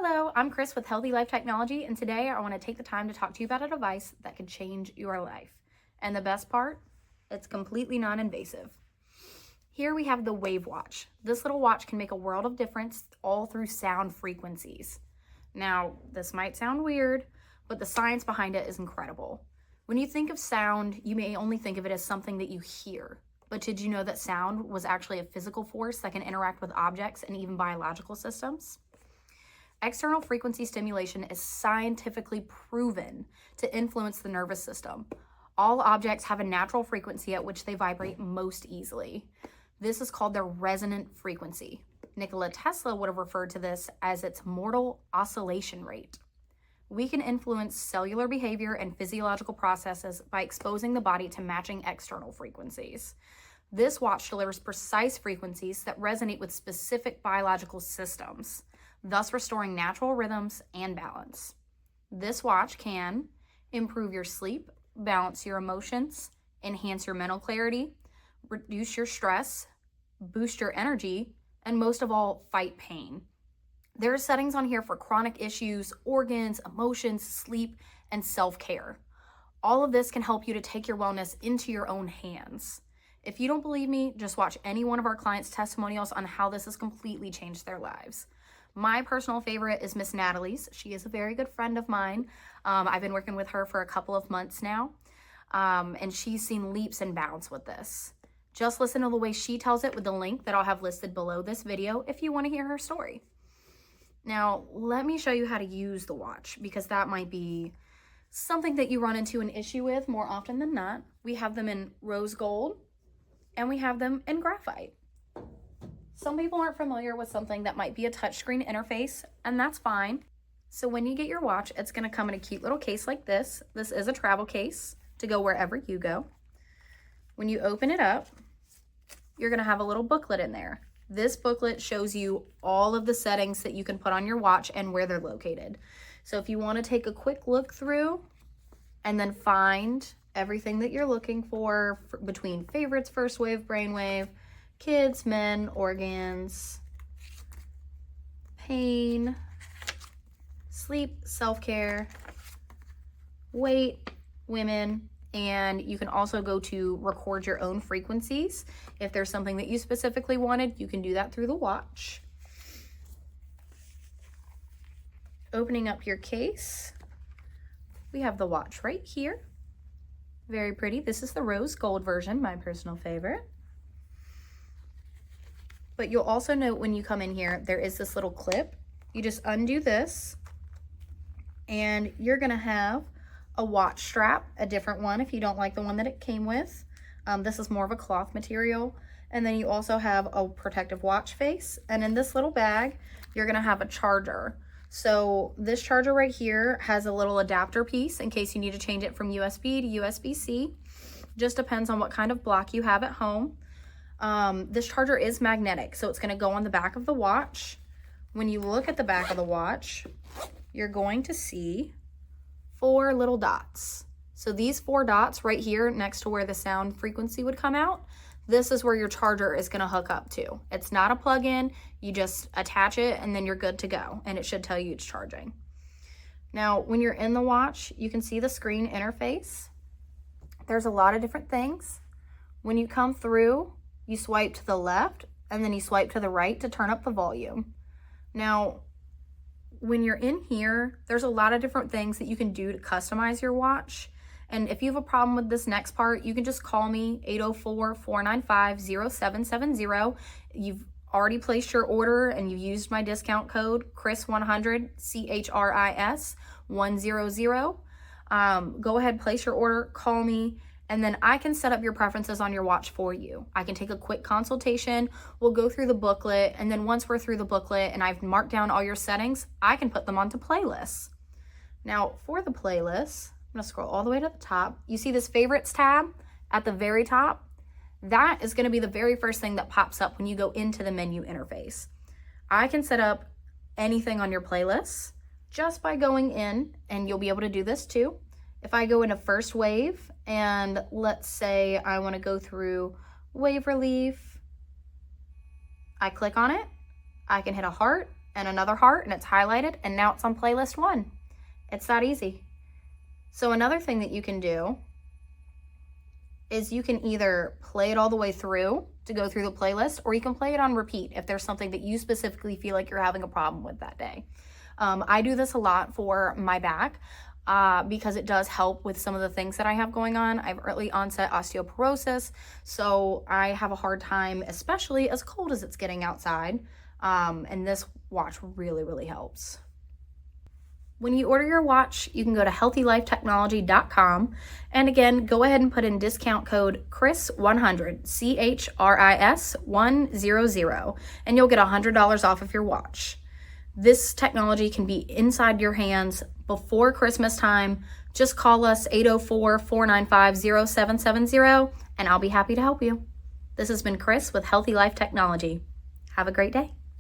Hello, I'm Chris with Healthy Life Technology, and today I want to take the time to talk to you about a device that could change your life. And the best part, it's completely non-invasive. Here we have the WavWatch. This little watch can make a world of difference all through sound frequencies. Now, this might sound weird, but the science behind it is incredible. When you think of sound, you may only think of it as something that you hear. But did you know that sound was actually a physical force that can interact with objects and even biological systems? External frequency stimulation is scientifically proven to influence the nervous system. All objects have a natural frequency at which they vibrate most easily. This is called their resonant frequency. Nikola Tesla would have referred to this as its mortal oscillation rate. We can influence cellular behavior and physiological processes by exposing the body to matching external frequencies. This watch delivers precise frequencies that resonate with specific biological systems, thus restoring natural rhythms and balance. This watch can improve your sleep, balance your emotions, enhance your mental clarity, reduce your stress, boost your energy, and most of all, fight pain. There are settings on here for chronic issues, organs, emotions, sleep, and self-care. All of this can help you to take your wellness into your own hands. If you don't believe me, just watch any one of our clients' testimonials on how this has completely changed their lives. My personal favorite is Miss Natalie's. She is a very good friend of mine. I've been working with her for a couple of months now, and she's seen leaps and bounds with this. Just listen to the way she tells it with the link that I'll have listed below this video if you want to hear her story. Now, let me show you how to use the watch, because that might be something that you run into an issue with more often than not. We have them in rose gold, and we have them in graphite. Some people aren't familiar with something that might be a touchscreen interface, and that's fine. So when you get your watch, it's going to come in a cute little case like this. This is a travel case to go wherever you go. When you open it up, you're going to have a little booklet in there. This booklet shows you all of the settings that you can put on your watch and where they're located. So if you want to take a quick look through and then find everything that you're looking for between favorites, first wave, brainwave, kids, men, organs, pain, sleep, self-care, weight, women, and you can also go to record your own frequencies. If there's something that you specifically wanted, you can do that through the watch. Opening up your case, we have the watch right here. Very pretty. This is the rose gold version, my personal favorite. But you'll also note when you come in here, there is this little clip. You just undo this, and you're gonna have a watch strap, a different one if you don't like the one that it came with. This is more of a cloth material. And then you also have a protective watch face. And in this little bag, you're gonna have a charger. So this charger right here has a little adapter piece in case you need to change it from USB to USB-C. Just depends on what kind of block you have at home. This charger is magnetic, so it's going to go on the back of the watch. When you look at the back of the watch, you're going to see 4 little dots. So these 4 dots right here next to where the sound frequency would come out, this is where your charger is going to hook up to. It's not a plug-in. You just attach it and then you're good to go, and it should tell you it's charging. Now, when you're in the watch, you can see the screen interface. There's a lot of different things. When you come through, you swipe to the left and then you swipe to the right to turn up the volume. Now, when you're in here, there's a lot of different things that you can do to customize your watch. And if you have a problem with this next part, you can just call me 804-495-0770. You've already placed your order and you've used my discount code CHRIS100, CHRIS 100. Go ahead, place your order, call me, and then I can set up your preferences on your watch for you. I can take a quick consultation, we'll go through the booklet, and then once we're through the booklet and I've marked down all your settings, I can put them onto playlists. Now, for the playlist, I'm gonna scroll all the way to the top. You see this favorites tab at the very top? That is gonna be the very first thing that pops up when you go into the menu interface. I can set up anything on your playlist just by going in, and you'll be able to do this too. If I go into first wave, and let's say I want to go through wave relief, I click on it, I can hit a heart, and another heart, and it's highlighted, and now it's on playlist 1. It's that easy. So another thing that you can do is you can either play it all the way through to go through the playlist, or you can play it on repeat if there's something that you specifically feel like you're having a problem with that day. I do this a lot for my back because it does help with some of the things that I have going on. I have early onset osteoporosis, so I have a hard time, especially as cold as it's getting outside, and this watch really, really helps. When you order your watch, you can go to healthylifetechnology.com, and again, go ahead and put in discount code CHRIS100, CHRIS 100, and you'll get $100 off of your watch. This technology can be inside your hands before Christmas time. Just call us 804-495-0770, and I'll be happy to help you. This has been Chris with Healthy Life Technology. Have a great day.